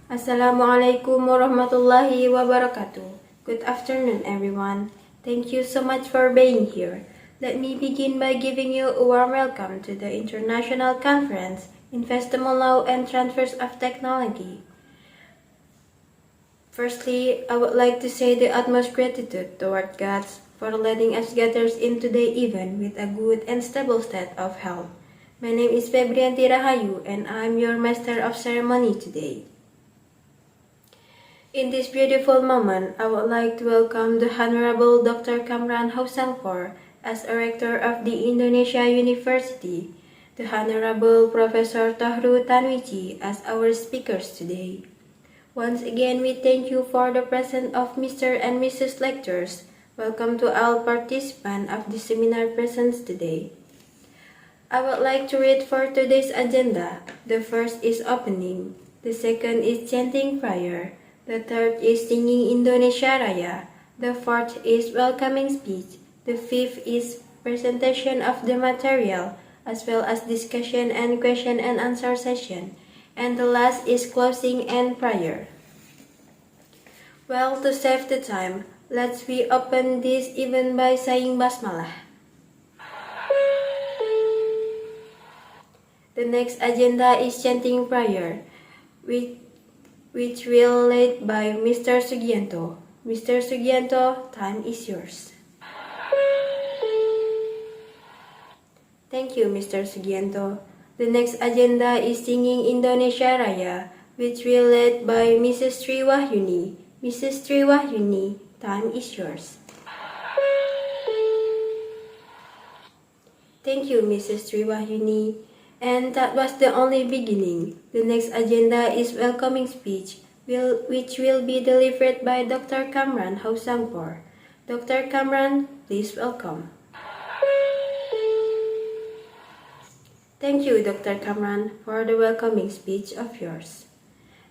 Assalamualaikum warahmatullahi wabarakatuh. Good afternoon, everyone. Thank you so much for being here. Let me begin by giving you a warm welcome to the International Conference Investment Law and Transfers of Technology. Firstly, I would like to say the utmost gratitude toward God for letting us gather in today's event with a good and stable state of health. My name is Febrianti Rahayu and I am your Master of Ceremony today. In this beautiful moment, I would like to welcome the Honorable Dr. Kamran Housangfor as a Rector of the Indonesia University, the Honorable Professor Tahru Tanwiji as our speakers today. Once again, we thank you for the presence of Mr. and Mrs. Lectors. Welcome to all participants of the seminar present today. I would like to read for today's agenda. The first is opening, the second is chanting prayer, the third is singing Indonesia Raya, the fourth is welcoming speech, the fifth is presentation of the material, as well as discussion and question and answer session, and the last is closing and prayer. Well, to save the time, let's open this event by saying Basmalah. The next agenda is chanting prayer, which will lead by Mr. Sugianto. Mr. Sugianto, time is yours. Thank you, Mr. Sugianto. The next agenda is singing Indonesia Raya, which will lead by Mrs. Sri Wahyuni. Mrs. Sri Wahyuni, time is yours. Thank you, Mrs. Sri Wahyuni. And that was the only beginning. The next agenda is welcoming speech, which will be delivered by Dr. Kamran Housangfor. Dr. Kamran, please welcome. Thank you, Dr. Kamran, for the welcoming speech of yours.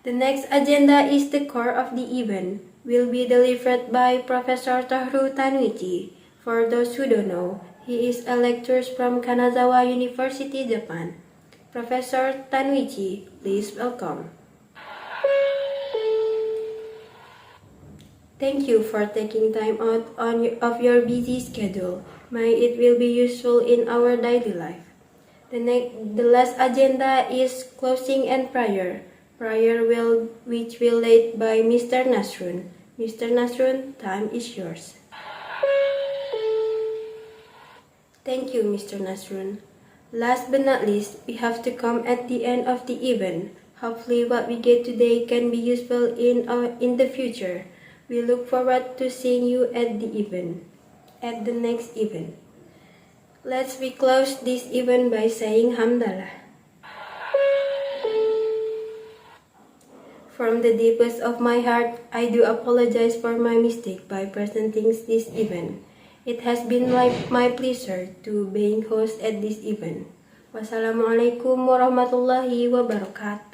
The next agenda is the core of the event, will be delivered by Professor Tahru Tanwiji. For those who don't know, he is a lecturer from Kanazawa University, Japan. Professor Tanwiji, please welcome. Thank you for taking time out of your busy schedule. May it will be useful in our daily life. The last agenda is closing and prayer. Which will lead by Mr. Nasrun. Mr. Nasrun, time is yours. Thank you, Mr. Nasrun. Last but not least, we have to come at the end of the event. Hopefully what we get today can be useful in the future. We look forward to seeing you at the next event. Let's close this event by saying Hamdalah. From the deepest of my heart, I do apologize for my mistake by presenting this event. It has been my pleasure to being host at this event. Wassalamualaikum warahmatullahi wabarakatuh.